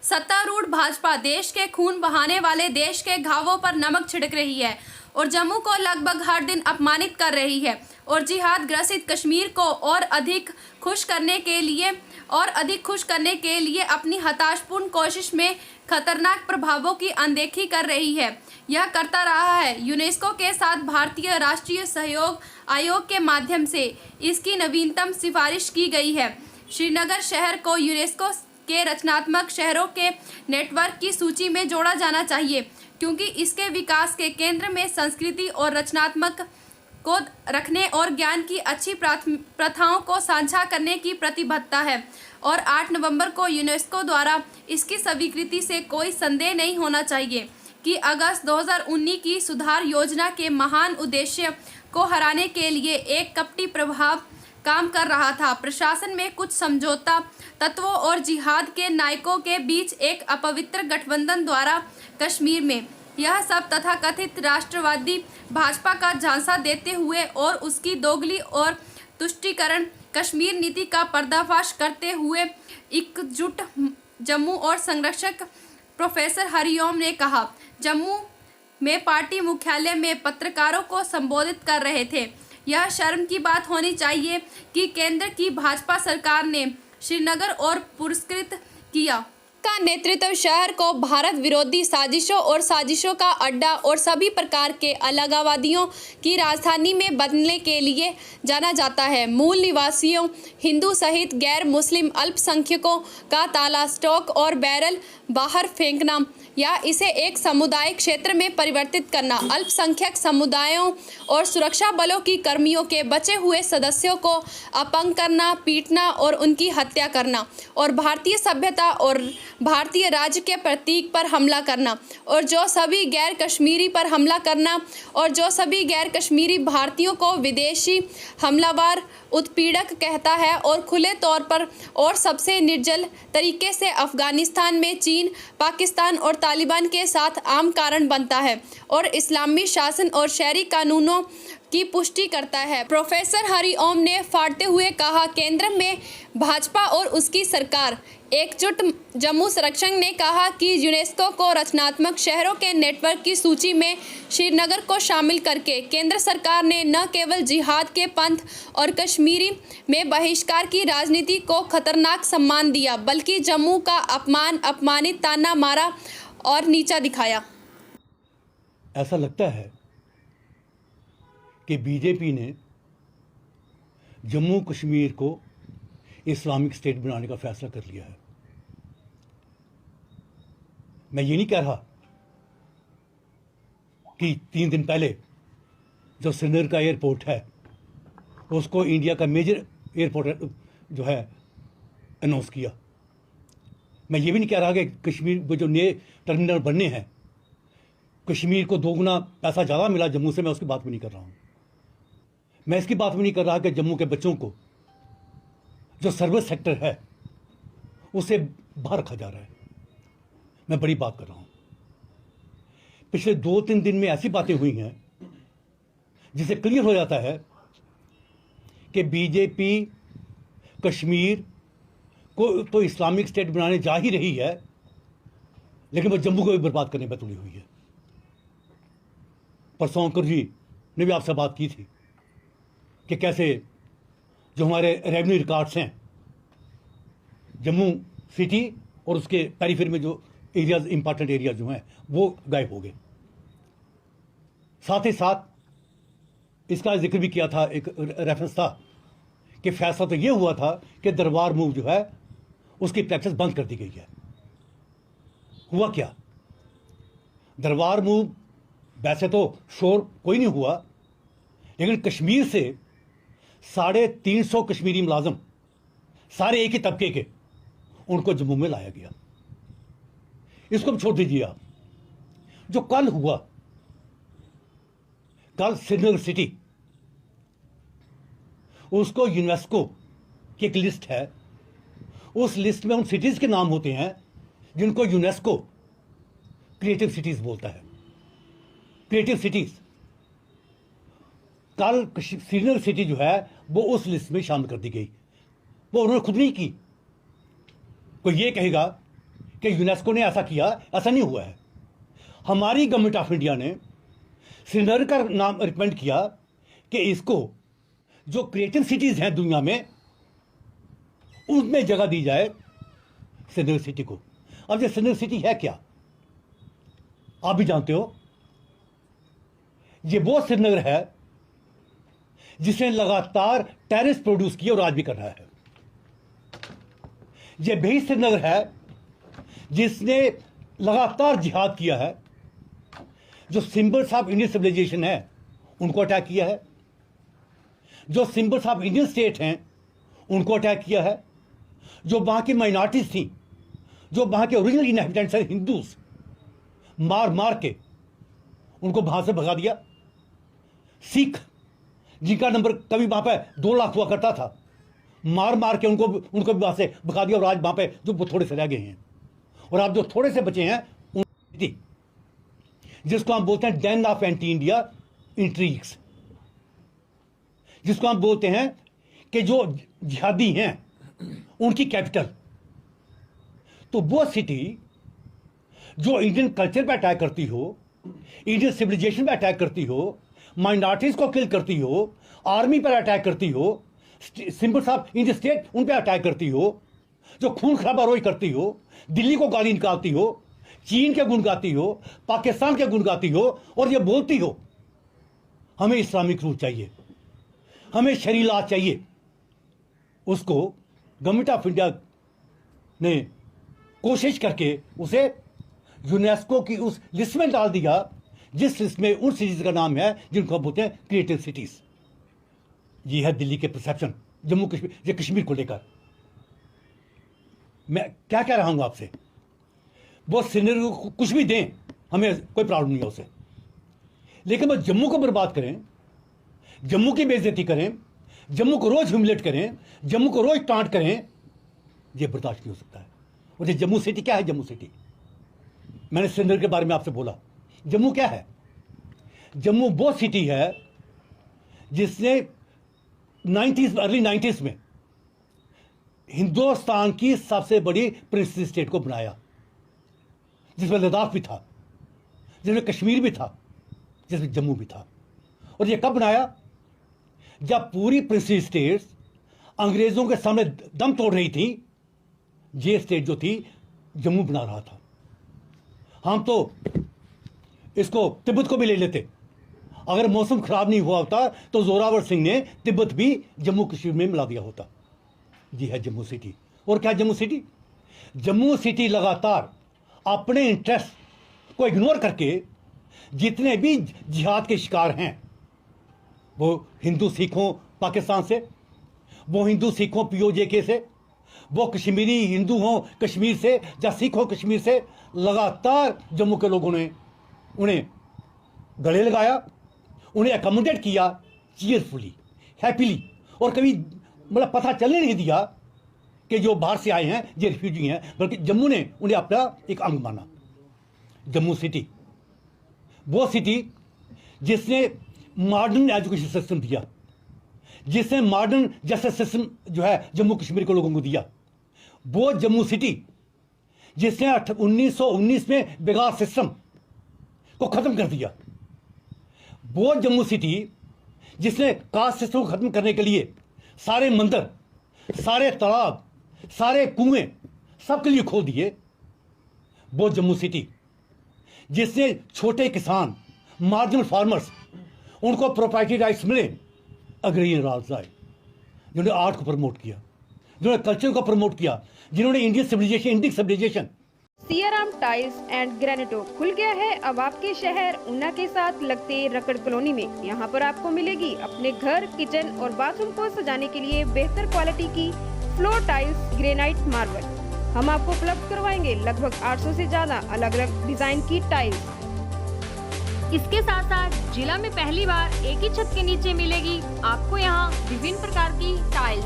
सत्तारूढ़ भाजपा देश के खून बहाने वाले देश के घावों पर नमक छिड़क रही है और जम्मू को लगभग हर दिन अपमानित कर रही है और जिहाद ग्रसित कश्मीर को और अधिक खुश करने के लिए अपनी हताशपूर्ण कोशिश में खतरनाक प्रभावों की अनदेखी कर रही है। यह करता रहा है। यूनेस्को के साथ भारतीय राष्ट्रीय सहयोग आयोग के माध्यम से इसकी नवीनतम सिफारिश की गई है। श्रीनगर शहर को यूनेस्को के रचनात्मक शहरों के नेटवर्क की सूची में जोड़ा जाना चाहिए क्योंकि इसके विकास के केंद्र में संस्कृति और रचनात्मक को रखने और ज्ञान की अच्छी प्रथाओं को साझा करने की प्रतिबद्धता है और 8 नवंबर को यूनेस्को द्वारा इसकी स्वीकृति से कोई संदेह नहीं होना चाहिए कि अगस्त 2019 की सुधार योजना के महान उद्देश्य को हराने के लिए एक कपटी प्रभाव काम कर रहा था। प्रशासन में कुछ समझौता तत्वों और जिहाद के नायकों के बीच एक अपवित्र गठबंधन द्वारा कश्मीर में यह सब तथाकथित राष्ट्रवादी भाजपा का झांसा देते हुए और उसकी दोगली और तुष्टीकरण कश्मीर नीति का पर्दाफाश करते हुए एकजुट जम्मू और संरक्षक प्रोफेसर हरिओम ने कहा। जम्मू में पार्टी मुख्यालय में पत्रकारों को संबोधित कर रहे थे। यह शर्म की बात होनी चाहिए कि केंद्र की भाजपा सरकार ने श्रीनगर और पुरस्कृत किया का नेतृत्व शहर को भारत विरोधी साजिशों और साजिशों का अड्डा और सभी प्रकार के अलगाववादियों की राजधानी में बदलने के लिए जाना जाता है। मूल निवासियों हिंदू सहित गैर मुस्लिम अल्पसंख्यकों का ताला स्टॉक और बैरल बाहर फेंकना या इसे एक सामुदायिक क्षेत्र में परिवर्तित करना, अल्पसंख्यक समुदायों और सुरक्षा बलों की कर्मियों के बचे हुए सदस्यों को अपंग करना, पीटना और उनकी हत्या करना और भारतीय सभ्यता और भारतीय राज्य के प्रतीक पर हमला करना और जो सभी गैर कश्मीरी पर हमला करना और जो सभी गैर कश्मीरी भारतीयों को विदेशी हमलावर उत्पीड़क कहता है और खुले तौर पर और सबसे निर्जल तरीके से अफगानिस्तान में चीन, पाकिस्तान और तालिबान के साथ आम कारण बनता है और इस्लामी शासन और शहरी कानूनों की पुष्टि करता है। प्रोफेसर हरिओम ने फाड़ते हुए कहा, केंद्र में भाजपा और उसकी सरकार एकजुट। जम्मू संरक्षक ने कहा कि यूनेस्को को रचनात्मक शहरों के नेटवर्क की सूची में श्रीनगर को शामिल करके केंद्र सरकार ने न केवल जिहाद के पंथ और कश्मीरी में बहिष्कार की राजनीति को खतरनाक सम्मान दिया बल्कि जम्मू का अपमानित ताना मारा और नीचा दिखाया। ऐसा लगता है कि बीजेपी ने जम्मू कश्मीर को इस्लामिक स्टेट बनाने का फैसला कर लिया है। मैं ये नहीं कह रहा कि 3 दिन पहले जो श्रीनगर का एयरपोर्ट है उसको इंडिया का मेजर एयरपोर्ट जो है अनाउंस किया। मैं ये भी नहीं कह रहा कि कश्मीर को जो नए टर्मिनल बनने हैं कश्मीर को 2 गुना पैसा ज़्यादा मिला जम्मू से, मैं उसकी बात भी नहीं कर रहा हूँ। मैं इसकी बात भी नहीं कर रहा कि जम्मू के बच्चों को जो सर्विस सेक्टर है उसे बाहर रखा जा रहा है। मैं बड़ी बात कर रहा हूँ। पिछले 2-3 दिन में ऐसी बातें हुई हैं जिससे क्लियर हो जाता है कि बीजेपी कश्मीर को तो इस्लामिक स्टेट बनाने जा ही रही है लेकिन वो जम्मू को भी बर्बाद करने पर तुली हुई है। परसों अंकुर जी ने भी आपसे बात की थी कि कैसे जो हमारे रेवेन्यू रिकॉर्ड्स हैं जम्मू सिटी और उसके पेरीफेरी में जो एरियाज इंपॉर्टेंट एरिया जो हैं वो गायब हो गए। साथ ही साथ इसका जिक्र भी किया था, एक रेफरेंस था कि फैसला तो ये हुआ था कि दरबार मूव जो है उसकी प्रैक्टिस बंद कर दी गई है। हुआ क्या? दरबार मूव वैसे तो शोर कोई नहीं हुआ लेकिन कश्मीर से 350 कश्मीरी मुलाजम सारे एक ही तबके के उनको जम्मू में लाया गया। इसको भी छोड़ दीजिए आप। जो कल हुआ, कल श्रीनगर सिटी उसको यूनेस्को की एक लिस्ट है, उस लिस्ट में उन सिटीज के नाम होते हैं जिनको यूनेस्को क्रिएटिव सिटीज बोलता है। क्रिएटिव सिटीज कल श्रीनगर सिटी जो है वो उस लिस्ट में शामिल कर दी गई। वो उन्होंने खुद नहीं की। कोई ये कहेगा कि यूनेस्को ने ऐसा किया, ऐसा नहीं हुआ है। हमारी गवर्नमेंट ऑफ इंडिया ने श्रीनगर का नाम रिकमेंड किया कि इसको जो क्रिएटिव सिटीज़ हैं दुनिया में उसमें जगह दी जाए श्रीनगर सिटी को। अब ये श्रीनगर सिटी है क्या, आप भी जानते हो। ये वो श्रीनगर है जिसने लगातार टेररिस्ट प्रोड्यूस किया और आज भी कर रहा है। ये वही श्रीनगर है जिसने लगातार जिहाद किया है, जो सिंबल्स ऑफ इंडियन सिविलाइजेशन है उनको अटैक किया है, जो सिंबल्स ऑफ इंडियन स्टेट हैं उनको अटैक किया है, जो वहाँ की माइनॉरिटीज थी, जो वहाँ के ओरिजिनल इनहैबिटेंट्स हैं हिंदूज, मार मार के उनको वहाँ से भगा दिया। सिख जिनका नंबर कभी वहाँ पे 2 लाख हुआ करता था, मार मार के उनको भी वहाँ से भगा दिया और आज वहाँ पे जो थोड़े से रह गए हैं और आप जो थोड़े से बचे हैं उन जिसको हम बोलते हैं Dane of anti India intrigues, जिसको हम बोलते हैं कि जो जिहादी हैं उनकी कैपिटल। तो वो सिटी जो इंडियन कल्चर पे अटैक करती हो, इंडियन सिविलाइजेशन पे अटैक करती हो, माइनॉरिटीज को किल करती हो, आर्मी पर अटैक करती हो, सिंबल्स ऑफ इंडियन स्टेट उन पर अटैक करती हो, जो खून खराबा रोज करती हो, दिल्ली को गाली निकालती हो, चीन के गुण गाती हो, पाकिस्तान के गुण गाती हो और ये बोलती हो हमें इस्लामिक रूल चाहिए, हमें शरीला चाहिए, उसको गवर्नमेंट ऑफ इंडिया ने कोशिश करके उसे यूनेस्को की उस लिस्ट में डाल दिया जिस लिस्ट में उन सिटीज का नाम है जिनको हम बोलते हैं क्रिएटिव सिटीज। ये है दिल्ली के परसेप्शन जम्मू कश्मीर, ये कश्मीर को लेकर। मैं क्या कह रहा हूं आपसे, वो श्रीनगर को कुछ भी दें हमें कोई प्रॉब्लम नहीं है उसे, लेकिन वो जम्मू को बर्बाद करें, जम्मू की बेइज्जती करें, जम्मू को रोज ह्यूमिलेट करें, जम्मू को रोज टांट करें, ये बर्दाश्त नहीं हो सकता है। और ये जम्मू सिटी क्या है? जम्मू सिटी, मैंने श्रीनगर के बारे में आपसे बोला, जम्मू क्या है? जम्मू वो सिटी है जिसने 90s अर्ली 90s में हिंदुस्तान की सबसे बड़ी प्रिंसली स्टेट को बनाया, जिसमें लद्दाख भी था, जिसमें कश्मीर भी था, जिसमें जम्मू भी था। और ये कब बनाया? जब पूरी प्रिंसली स्टेट्स अंग्रेजों के सामने दम तोड़ रही थी, ये स्टेट जो थी जम्मू बना रहा था। हम तो इसको तिब्बत को भी ले लेते, अगर मौसम खराब नहीं हुआ होता तो जोरावर सिंह ने तिब्बत भी जम्मू कश्मीर में मिला दिया होता। जी है जम्मू सिटी। और क्या जम्मू सिटी? जम्मू सिटी लगातार अपने इंटरेस्ट को इग्नोर करके जितने भी जिहाद के शिकार हैं, वो हिंदू सिखों पाकिस्तान से, वो हिंदू सिखों POJK से, वो कश्मीरी हिंदू हों कश्मीर से या सिख हो कश्मीर से, लगातार जम्मू के लोगों ने उन्हें गले लगाया, उन्हें अकोमोडेट किया चीयरफुली, हैप्पीली, और कभी मतलब पता चलने नहीं दिया कि जो बाहर से आए हैं ये रिफ्यूजी हैं, बल्कि जम्मू ने उन्हें अपना एक अंग माना। जम्मू सिटी वो सिटी जिसने मॉडर्न एजुकेशन सिस्टम दिया, जिसने मॉडर्न जस्टिस सिस्टम जो है जम्मू कश्मीर के लोगों को दिया, वो जम्मू सिटी जिसने 1919 में बेगार सिस्टम को खत्म कर दिया, वो जम्मू सिटी जिसने कास्ट सिस्टम को खत्म करने के लिए सारे मंदिर, सारे तालाब, सारे कुएं सबके लिए खोल दिए, वो जम्मू सिटी जिसने छोटे किसान, मार्जिनल फार्मर्स, उनको प्रोपर्टी राइट्स मिले, अग्रणी राज आए, जिन्होंने आर्ट को प्रमोट किया, जिन्होंने कल्चर को प्रमोट किया, जिन्होंने Indian civilization Siyaram tiles and granito खुल गया है अब आपके शहर ऊना के साथ लगते रकड़ कॉलोनी में। यहाँ पर आपको मिलेगी अपने घर, किचन और बाथरूम को सजाने के लिए बेहतर क्वालिटी की फ्लोर टाइल्स, ग्रेनाइट, मार्बल। हम आपको उपलब्ध करवाएंगे लगभग 800 से ज्यादा अलग अलग डिजाइन की टाइल्स। इसके साथ साथ जिला में पहली बार एक ही छत के नीचे मिलेगी आपको यहाँ विभिन्न प्रकार की टाइल्स,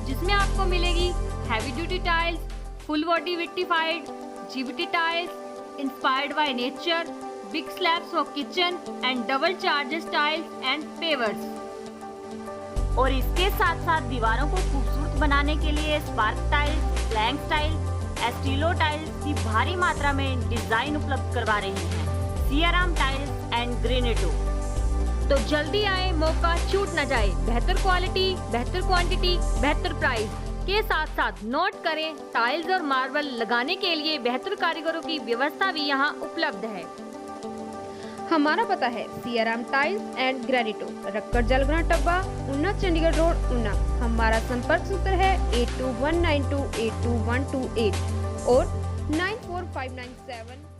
जिसमें आपको मिलेगी heavy duty tiles, full body vitrified GBT tiles inspired by nature, big slabs for kitchen and double charges tiles and pavers. और इसके साथ साथ दीवारों को खूबसूरत बनाने के लिए spark tiles, blank tile, estilo tiles की भारी मात्रा में डिजाइन उपलब्ध करवा रहे हैं सियाराम टाइल्स एंड ग्रेनेटो। तो जल्दी आए, मौका छूट न जाए। बेहतर क्वालिटी, बेहतर क्वांटिटी, बेहतर प्राइस के साथ साथ नोट करें, टाइल्स और मार्बल लगाने के लिए बेहतर कारीगरों की व्यवस्था भी यहाँ उपलब्ध है। हमारा पता है Siyaram tiles and granito, Rakkar Jalgran Tabba, Una, Chandigarh road, Una. हमारा संपर्क सूत्र है 8219282128 और 94597